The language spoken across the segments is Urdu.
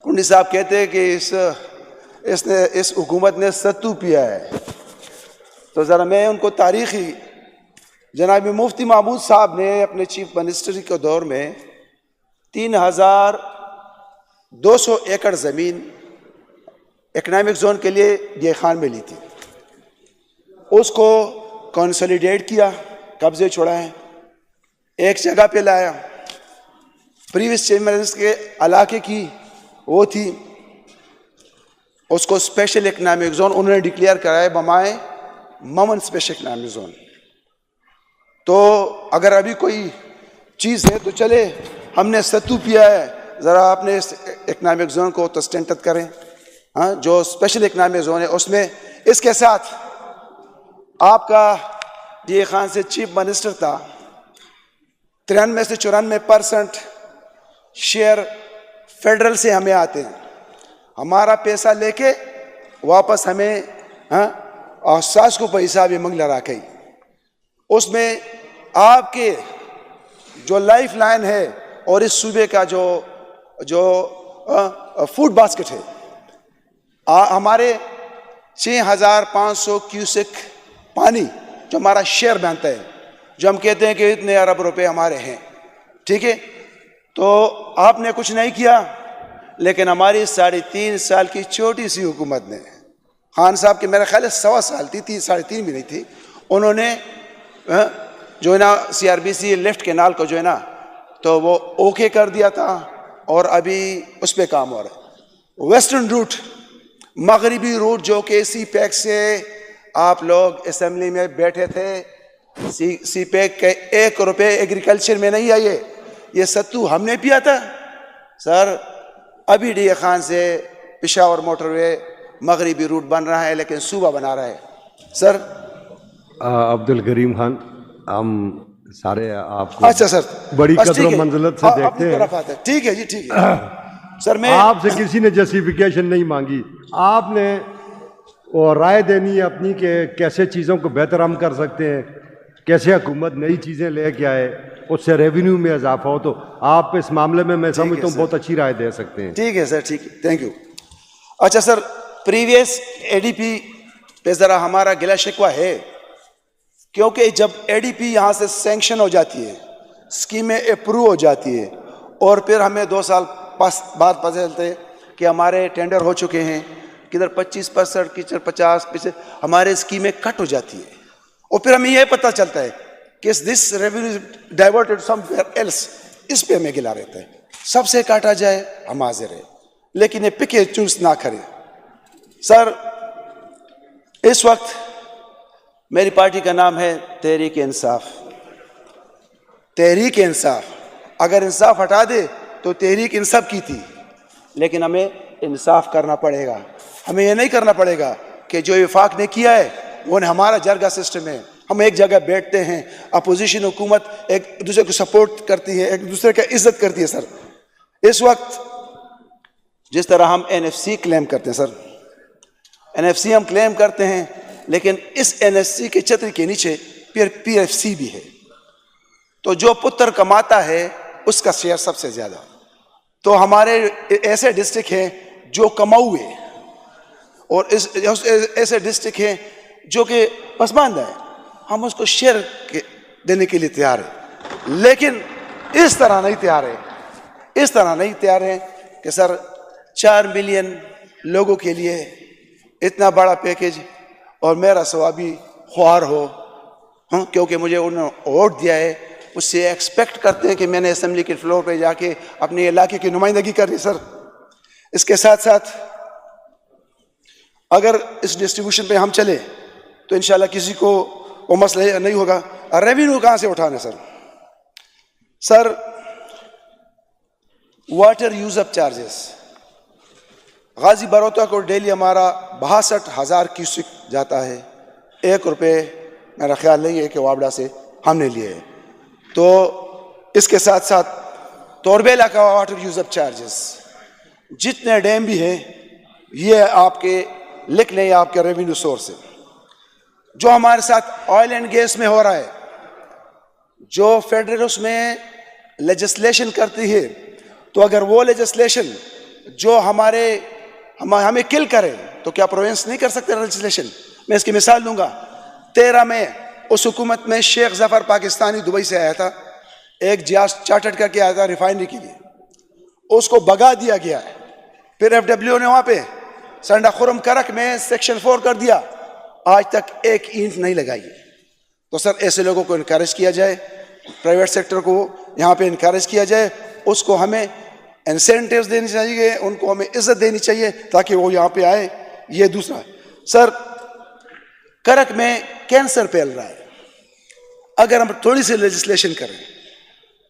کنڈی صاحب کہتے ہیں کہ اس حکومت نے ستو پیا ہے، تو ذرا میں ان کو تاریخی جناب مفتی محمود صاحب نے اپنے چیف منسٹری کے دور میں 3200 ایکڑ زمین اکنامک زون کے لیے ڈی خان میں لی تھی، اس کو کنسولیڈیٹ کیا، قبضے چھڑائے، ایک جگہ پہ لایا، پریویس چیف منسٹر کے علاقے کی وہ تھی، اس کو اسپیشل اکنامک زون انہوں نے ڈکلیئر کرایا بمائے ممن اسپیشل اکنامک زون۔ تو اگر ابھی کوئی چیز ہے تو چلے، ہم نے ستو پیا ہے، ذرا اپنے اس اکنامک زون کو تو اسٹینڈرڈ کریں، ہاں جو اسپیشل اکنامک زون ہے اس میں۔ اس کے ساتھ آپ کا ڈی خان سے چیف منسٹر تھا، 93 سے 94% شیئر فیڈرل سے ہمیں آتے ہیں، ہمارا پیسہ لے کے واپس ہمیں احساس کو پیسہ بھی منگ لڑا گئی۔ اس میں آپ کے جو لائف لائن ہے اور اس صوبے کا جو فوڈ باسکٹ ہے، ہمارے 6500 کیوسک پانی جو ہمارا شیئر بنتا ہے، جو ہم کہتے ہیں کہ اتنے ارب روپے ہمارے ہیں، ٹھیک ہے، تو آپ نے کچھ نہیں کیا، لیکن ہماری 3.5 سال کی چھوٹی سی حکومت نے، خان صاحب کی میرا خیال ہے 1.25 سال تھی، 3.5 بھی نہیں تھی، انہوں نے جو ہے نا CRBC لیفٹ کینال کو جو ہے نا تو وہ اوکے کر دیا تھا، اور ابھی اس پہ کام ہو رہا ہے۔ ویسٹرن روٹ، مغربی روٹ، جو کہ سی پیک سے آپ لوگ اسمبلی میں بیٹھے تھے، سی پیک کے 1 روپے ایگریکلچر میں نہیں آئے، یہ ستو ہم نے پیا تھا سر۔ ابھی ڈی خان سے پشاور موٹر وے مغربی روٹ بن رہا ہے، لیکن صوبہ بنا رہا ہے سر۔ عبد الکریم خان، ہم سارے آپ کو اچھا سر، بڑی قدر و منزلت سے دیکھتے ہیں۔ ٹھیک ہے جی، ٹھیک ہے سر۔ میں آپ سے کسی نے جسٹیفیکیشن نہیں مانگی، آپ نے وہ رائے دینی ہے اپنی کہ کیسے چیزوں کو بہتر ہم کر سکتے ہیں، کیسے حکومت نئی چیزیں لے کے آئے، اس سے ریونیو میں اضافہ ہو، تو آپ اس معاملے میں میں سمجھتا ہوں بہت اچھی رائے دے سکتے ہیں۔ ٹھیک ہے سر، ٹھیک ہے، تھینک یو۔ اچھا سر، پریویس ADP پہ ذرا ہمارا گلہ شکوہ ہے، کیونکہ جب ADP یہاں سے سینکشن ہو جاتی ہے، اسکیمیں اپروو ہو جاتی ہے، اور پھر ہمیں 2 سال بعد پتہ چلتا ہے کہ ہمارے ٹینڈر ہو چکے ہیں، کدھر 25%، کدھر 50%، ہمارے اسکیمیں کٹ ہو جاتی ہے، اور پھر ہمیں یہ پتہ چلتا ہے کہ دس ریونیو ڈائیورٹڈ سم ویئر ایلس، اس پہ ہمیں گلا رہتا ہے۔ سب سے کاٹا جائے ہم حاضر ہیں، لیکن یہ پک اینڈ چوز نہ کریں سر۔ اس وقت میری پارٹی کا نام ہے تحریک انصاف۔ تحریک انصاف، اگر انصاف ہٹا دے تو تحریک انصاف کی تھی، لیکن ہمیں انصاف کرنا پڑے گا۔ ہمیں یہ نہیں کرنا پڑے گا کہ جو وفاق نے کیا ہے وہ ہمارا جرگہ سسٹم ہے، ہم ایک جگہ بیٹھتے ہیں، اپوزیشن حکومت ایک دوسرے کو سپورٹ کرتی ہے، ایک دوسرے کا عزت کرتی ہے سر۔ اس وقت جس طرح ہم NFC کلیم کرتے ہیں سر، NFC ہم کلیم کرتے ہیں، لیکن اس NFC کے چھتر کے نیچے PFC بھی ہے، تو جو پتر کماتا ہے اس کا شیئر سب سے زیادہ۔ تو ہمارے ایسے ڈسٹرکٹ ہیں جو کماؤ ہے، اور ایسے ڈسٹرکٹ ہیں جو کہ پسماندہ ہے، ہم اس کو شیئر دینے کے لیے تیار ہیں، لیکن اس طرح نہیں تیار ہے، اس طرح نہیں تیار ہیں کہ سر 4 ملین لوگوں کے لیے اتنا بڑا پیکیج، اور میرا ثوابی خوار ہو، کیونکہ مجھے انہوں نے ووٹ دیا ہے، اس سے ایکسپیکٹ کرتے ہیں کہ میں نے اسمبلی کے فلور پہ جا کے اپنے علاقے کی نمائندگی کرنی سر۔ اس کے ساتھ ساتھ اگر اس ڈسٹریبیوشن پہ ہم چلے تو انشاءاللہ کسی کو وہ مسئلہ نہیں ہوگا۔ ریونیو کہاں سے اٹھانا سر؟ سر، واٹر یوز اپ چارجز، غازی بروتا کو ڈیلی ہمارا 62,000 کیوسک جاتا ہے، 1 روپے میرا خیال نہیں ہے کہ وابڈا سے ہم نے لیے ہے۔ تو اس کے ساتھ ساتھ توربیلا کا واٹر یوز اپ چارجز، جتنے ڈیم بھی ہیں یہ آپ کے لکھ لیں، آپ کے ریونیو سورس ہے۔ جو ہمارے ساتھ آئل اینڈ گیس میں ہو رہا ہے، جو فیڈرل اس میں لیجسلیشن کرتی ہے، تو اگر وہ لیجسلیشن جو ہمیں کل کرے تو کیا پروونس نہیں کر سکتے لیجسلیشن؟ میں اس کی مثال دوں گا. 13 میں اس حکومت میں شیخ ظفر پاکستانی دبئی سے آیا تھا, ایک جہاز چارٹرڈ کر کے آیا تھا ریفائنری کے لیے, اس کو بگا دیا گیا ہے. پھر ایف ڈبلیو نے وہاں پہ سنڈا خرم کرک میں سیکشن 4 کر دیا, آج تک ایک اینٹ نہیں لگائی. تو سر ایسے لوگوں کو انکریج کیا جائے, پرائیویٹ سیکٹر کو یہاں پہ انکریج کیا جائے, اس کو ہمیں انسینٹیوز دینی چاہیے, ان کو ہمیں عزت دینی چاہیے تاکہ وہ یہاں پہ آئے. یہ دوسرا. سر کرک میں کینسر پھیل رہا ہے, اگر ہم تھوڑی سی لیجسلیشن کریں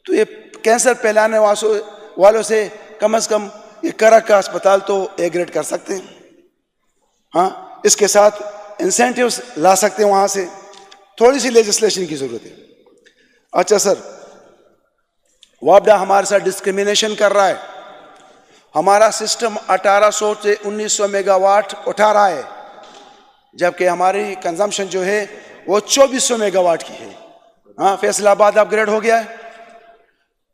تو یہ کینسر پھیلانے والوں سے کم از کم یہ کرک کا اسپتال تو اے گریڈ کر سکتے ہیں. ہاں, اس کے ساتھ انسینٹیوز لا سکتے ہیں وہاں سے. تھوڑی سی لیجسلیشن کی ضرورت ہے. اچھا سر, وابڈا ہمارے ساتھ ڈسکریمنیشن کر رہا ہے. ہمارا سسٹم 1800 سے 1900 میگا واٹ اٹھا رہا ہے, جبکہ ہماری کنزمپشن جو ہے وہ 2400 میگا واٹ کی ہے. ہاں, فیصل آباد اپ گریڈ ہو گیا ہے,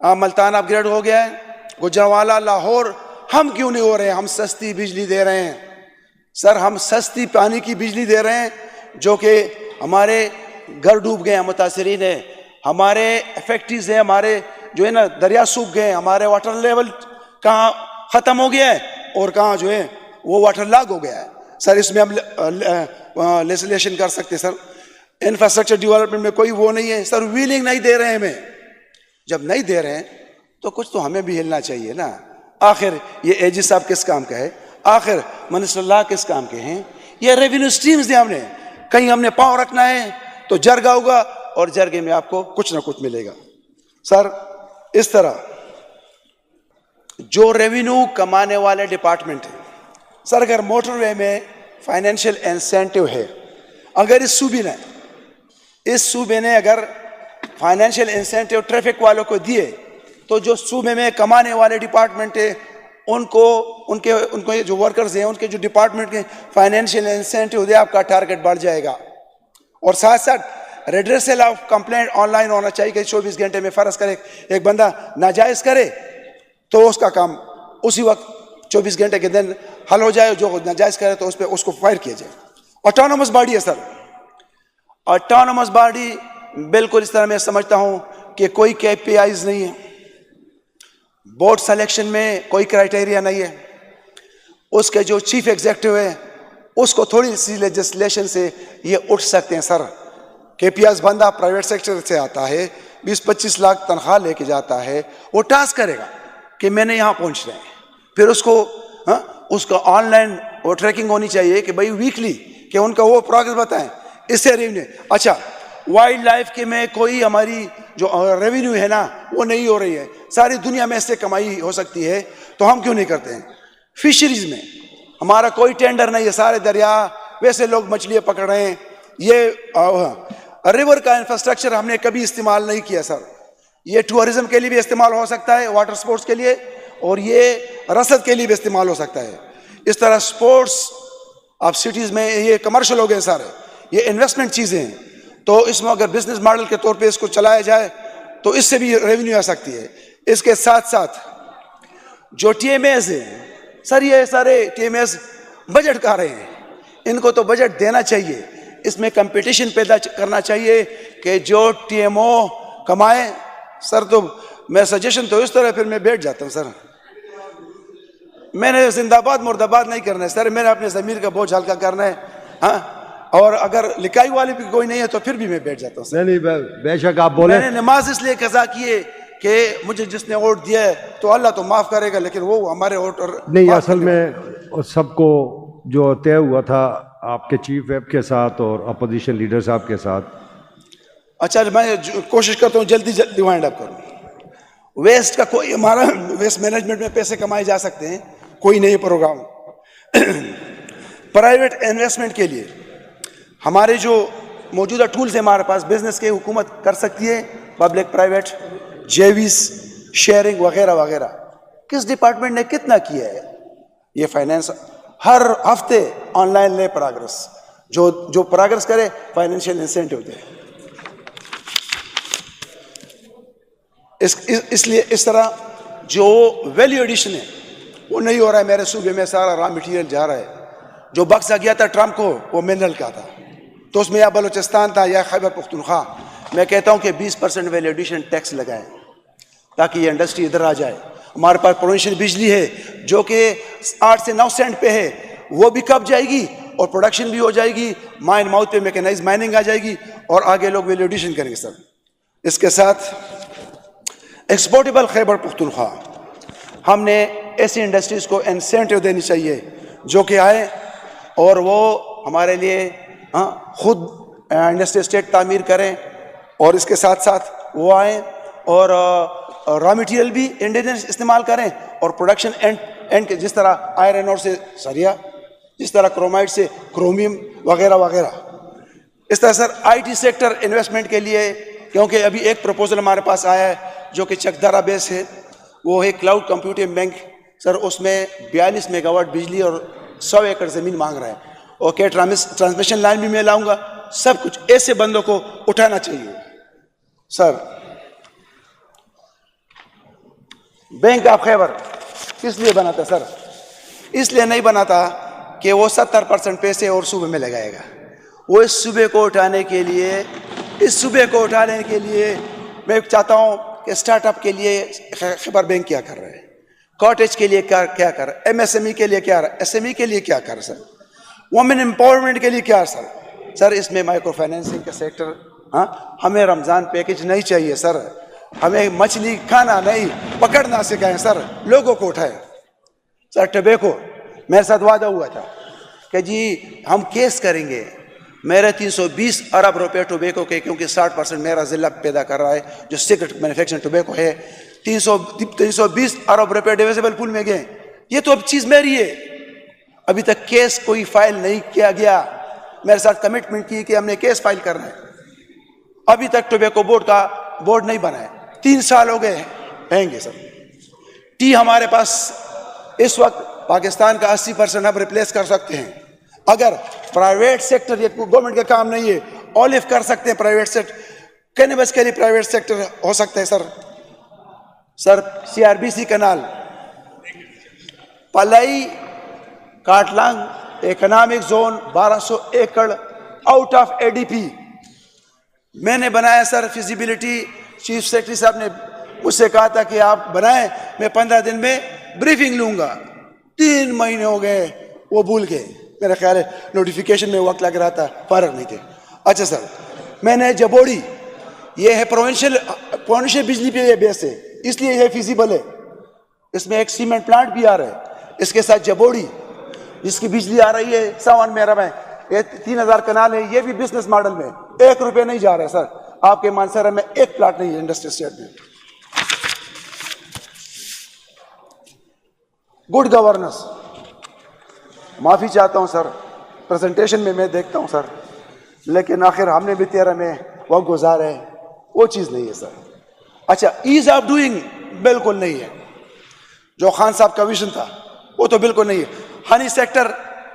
ہاں ملتان اپ گریڈ ہو گیا ہے, گجرانوالہ, لاہور. ہم کیوں نہیں ہو رہے ہیں؟ ہم سستی بجلی دے رہے ہیں سر, ہم سستی پانی کی بجلی دے رہے ہیں جو کہ ہمارے گھر ڈوب گئے ہیں, متاثرین ہیں, ہمارے فیکٹریز ہیں, ہمارے جو ہے نا دریا سوکھ گئے ہیں, ہمارے واٹر لیول کہاں ختم ہو گیا ہے اور کہاں جو ہے وہ واٹر لاگ ہو گیا ہے. سر اس میں ہم لیجسلیشن کر سکتے. سر انفراسٹرکچر ڈیولپمنٹ میں کوئی وہ نہیں ہے. سر ویلنگ نہیں دے رہے ہیں ہمیں. جب نہیں دے رہے ہیں تو کچھ تو ہمیں بھی ہلنا چاہیے نا. آخر یہ ایجی صاحب کس کام کا ہے؟ آخر منسٹر اللہ کس کام کے ہیں؟ یہ ریونیو سٹریمز دیں ہم نے. کہیں ہم نے پاؤں رکھنا ہے تو جرگہ ہوگا, اور جرگے میں آپ کو کچھ نہ کچھ ملے گا. سر اس طرح جو ریونیو کمانے والے ڈپارٹمنٹ ہیں, سر اگر موٹر وے میں فائنینشیل انسینٹیو ہے, اگر اس صوبے نے اگر فائنینشیل انسینٹیو ٹریفک والوں کو دیے, تو جو صوبے میں کمانے والے ڈپارٹمنٹ ہیں ان کو جو ورکرز ہیں ان کے جو ڈپارٹمنٹ کے فائنینشیل انسینٹیو دے, آپ کا ٹارگٹ بڑھ جائے گا. اور ساتھ ساتھ redressal of complaint on line ہونا چاہیے کہ 24 گھنٹے میں فرض کرے ایک بندہ ناجائز کرے تو اس کا کام اسی وقت 24 گھنٹے کے دن حل ہو جائے, جو ناجائز کرے تو اس کو فائر کیا جائے. آٹونومس باڈی ہے سر, آٹونومس باڈی بالکل اس طرح میں سمجھتا ہوں کہ کوئی کے پی آئیز نہیں ہے, بورڈ سلیکشن میں کوئی کرائٹیریا نہیں ہے. اس کے جو چیف ایگزیکٹو ہے اس کو تھوڑی سی لیجسلیشن سے یہ اٹھ سکتے ہیں. سر کے پی آئیز بندہ پرائیویٹ سیکٹر سے آتا ہے, 20-25 لاکھ تنخواہ لے کے جاتا ہے, وہ ٹاسک کرے گا کہ میں نے یہاں پہنچنا ہے. پھر اس کو آن لائن وہ ٹریکنگ ہونی چاہیے کہ بھائی ویکلی کہ ان کا وہ پروگرس بتائیں. اس سے ریونیو. اچھا وائلڈ لائف کے میں کوئی ہماری جو ریونیو ہے نا وہ نہیں ہو رہی ہے. ساری دنیا میں اس سے کمائی ہو سکتی ہے, تو ہم کیوں نہیں کرتے ہیں؟ فشریز میں ہمارا کوئی ٹینڈر نہیں ہے, سارے دریا ویسے لوگ مچھلیاں پکڑ رہے ہیں. یہ ریور کا انفراسٹرکچر ہم نے کبھی استعمال نہیں کیا سر. یہ ٹورزم کے لیے بھی استعمال ہو سکتا ہے, واٹر سپورٹس کے لیے, اور یہ رسد کے لیے بھی استعمال ہو سکتا ہے. اس طرح سپورٹس آپ سٹیز میں یہ کمرشل ہو گئے سارے, یہ انویسٹمنٹ چیزیں ہیں. تو اس میں اگر بزنس ماڈل کے طور پہ اس کو چلایا جائے تو اس سے بھی ریونیو آ سکتی ہے. اس کے ساتھ ساتھ جو ٹی ایم ایز ہیں سر, یہ سارے ٹی ایم ایز بجٹ کا رہے ہیں, ان کو تو بجٹ دینا چاہیے. اس میں کمپٹیشن پیدا کرنا چاہیے کہ جو ٹی ایم او کمائے. سر تو میں سجیشن تو اس طرح پھر میں بیٹھ جاتا ہوں سر, میں نے زندہ باد مرد آباد نہیں کرنا ہے سر, میں نے اپنے ضمیر کا بوجھ ہلکا کرنا ہے. ہاں, اور اگر لکھائی والی بھی کوئی نہیں ہے تو پھر بھی میں بیٹھ جاتا ہوں سر. نہیں بے شک آپ بولیں. میں نے نماز اس لیے قضا کی ہے کہ مجھے جس نے ووٹ دیا ہے تو اللہ تو معاف کرے گا, لیکن وہ ہمارے ووٹ نہیں, اصل میں سب کو جو طے ہوا تھا آپ کے چیف ویب کے ساتھ اور اپوزیشن لیڈر صاحب کے ساتھ. اچھا میں کوشش کرتا ہوں جلدی وائنڈ اپ کروں. ویسٹ کا کوئی ہمارا ویسٹ مینجمنٹ میں پیسے کمائے جا سکتے ہیں, کوئی نہیں پروگرام. پرائیویٹ انویسٹمنٹ کے لیے ہمارے جو موجودہ ٹولز ہیں ہمارے پاس, بزنس کے حکومت کر سکتی ہے, پبلک پرائیویٹ جیویز شیئرنگ وغیرہ وغیرہ. کس ڈپارٹمنٹ نے کتنا کیا ہے یہ فائنینس؟ ہر ہفتے آن لائن لے پروگرس, جو پروگرس کرے فائنینشیل انسینٹیو دے. اس لیے اس طرح جو ویلیو ایڈیشن ہے وہ نہیں ہو رہا ہے. میرے صوبے میں سارا را مٹیریل جا رہا ہے. جو بکسا گیا تھا ٹرمپ کو وہ منرل کا تھا, تو اس میں یا بلوچستان تھا یا خیبر پختونخوا. میں کہتا ہوں کہ 20% ویلیو ایڈیشن ٹیکس لگائیں تاکہ یہ انڈسٹری ادھر آ جائے. ہمارے پاس پروونشل بجلی ہے جو کہ 8 سے 9 سینٹ پہ ہے, وہ بھی کب جائے گی اور پروڈکشن بھی ہو جائے گی. مائن ماؤتھ پہ میکنائز مائننگ آ جائے گی اور آگے لوگ ویلیو ایڈیشن کریں گے. سر اس کے ساتھ ایکسپورٹیبل خیبر پختونخوا, ہم نے ایسی انڈسٹریز کو انسینٹیو دینی چاہیے جو کہ آئے اور وہ ہمارے لیے خود انڈسٹری اسٹیٹ تعمیر کریں, اور اس کے ساتھ ساتھ وہ آئیں اور را مٹیریل بھی انڈین استعمال کریں اور پروڈکشن اینڈ کے, جس طرح آئرن اور سے سریا, جس طرح کرومائٹ سے کرومیم وغیرہ وغیرہ. اس طرح سر آئی ٹی سیکٹر انویسٹمنٹ کے لیے, کیونکہ ابھی ایک پروپوزل ہمارے پاس آیا ہے جو کہ چکدارا بیس ہے, وہ ہے کلاؤڈ کمپیوٹنگ بینک. سر اس میں 42 میگا واٹ بجلی اور 100 ایکڑ زمین مانگ رہا ہے. اوکے, ٹرانسمیشن لائن بھی میں لاؤں گا. سب کچھ ایسے بندوں کو اٹھانا چاہیے. سر بینک آف خیبر کس لیے بنا تھا؟ سر اس لیے نہیں بنا تھا کہ وہ 70% پیسے اور صوبے میں لگائے گا. وہ اس صوبے کو اٹھانے کے لیے, میں چاہتا ہوں کہ اسٹارٹ اپ کے لیے خیبر بینک کیا کر رہا ہے, کاٹیج کے لیے کیا کر رہا ہے, ایم ایس ایم ای کے لیے کیا, ایس ایم ای کے لیے کیا کر رہا ہے, سر وومن امپاورمنٹ کے لیے کیا. سر اس میں مائکرو فائنینسنگ کا سیکٹر, ہمیں رمضان پیکج نہیں چاہیے سر, ہمیں مچھلی کھانا نہیں پکڑنا سکھائیں سر, لوگوں کو اٹھائیں. سر ٹبیکو, میرے ساتھ وعدہ ہوا تھا کہ جی ہم کیس کریں گے. میرے 320 ارب روپے ٹوبیکو کے, کیونکہ 60% میرا ضلع پیدا کر رہا ہے جو سیکرٹ مینوفیکچرنگ ٹوبیکو ہے. 320 ارب روپے ڈیویزیبل پول میں گئے. یہ تو اب چیز میری ہے. ابھی تک کیس کوئی فائل نہیں کیا گیا. میرے ساتھ کمٹمنٹ کی کہ ہم نے کیس فائل کرنا ہے. ابھی تک ٹوبیکو بورڈ نہیں بنا ہے. 3 سال ہو گئے ہیں گے. سر ٹی ہمارے پاس اس وقت پاکستان کا 80% ہم ریپلیس کر سکتے ہیں. اگر پرائیویٹ سیکٹر, یہ گورنمنٹ کا کام نہیں ہے, اولیو کر سکتے ہیں پرائیویٹ سیکٹر, کینبس کے لیے پرائیویٹ سیکٹر ہو سکتا ہے. Sir C R B C canal, پلائی کاٹلانگ اکنامک زون 1200 ایکڑ out of A D P میں نے بنایا. سر فیزیبلٹی چیف سیکرٹری صاحب نے مجھ سے کہا تھا کہ آپ بنائیں, میں 15 دن میں بریفنگ لوں گا. 3 مہینے ہو گئے, وہ بھول گئے. میرا خیال ہے نوٹیفیکیشن میں وقت لگ رہا تھا, فارغ نہیں تھے. اچھا سر, میں نے جبوڑی, یہ ہے پروونشل بجلی پہ یہ بیس ہے, اس لیے یہ فیزیبل ہے. اس میں ایک سیمنٹ پلانٹ بھی آ رہا ہے. اس کے ساتھ جبوڑی جس کی بجلی آ رہی ہے 51 میرا میں, یہ 3000 کنال ہے. یہ بھی بزنس ماڈل میں 1 روپے نہیں جا رہا ہے. سر آپ کے مانسہرہ میں 1 پلاٹ نہیں ہے انڈسٹری اسٹیٹ میں. گڈ گورننس, معافی چاہتا ہوں سر, پریزنٹیشن میں دیکھتا ہوں سر, لیکن آخر ہم نے بھی 13 میں وقت گزارا ہے, وہ چیز نہیں ہے سر. اچھا, ایز آف ڈوئنگ بالکل نہیں ہے. جو خان صاحب کا ویژن تھا وہ تو بالکل نہیں ہے. ہنی سیکٹر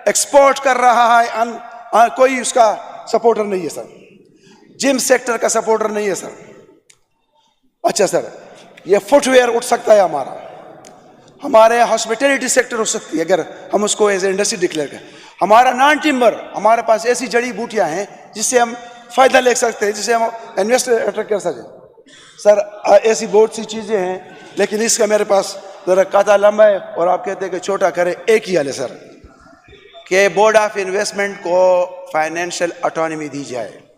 ایکسپورٹ کر رہا ہے, کوئی اس کا سپورٹر نہیں ہے سر. جم سیکٹر کا سپورٹر نہیں ہے سر. اچھا سر, یہ فٹ ویئر اٹھ سکتا ہے ہمارا, ہمارے ہاسپٹیلٹی سیکٹر ہو سکتی ہے اگر ہم اس کو ایز اے انڈسٹری ڈکلیئر کریں. ہمارا نان ٹمبر, ہمارے پاس ایسی جڑی بوٹیاں ہیں جس سے ہم فائدہ لے سکتے ہیں, جس سے ہم انویسٹر اٹریکٹ کر سکیں. سر ایسی بہت سی چیزیں ہیں, لیکن اس کا میرے پاس ذرا کاتا لمبا ہے, اور آپ کہتے ہیں کہ چھوٹا کرے. ایک ہی حل ہے سر کہ بورڈ آف انویسٹمنٹ کو فائنینشیل اٹانومی دی جائے.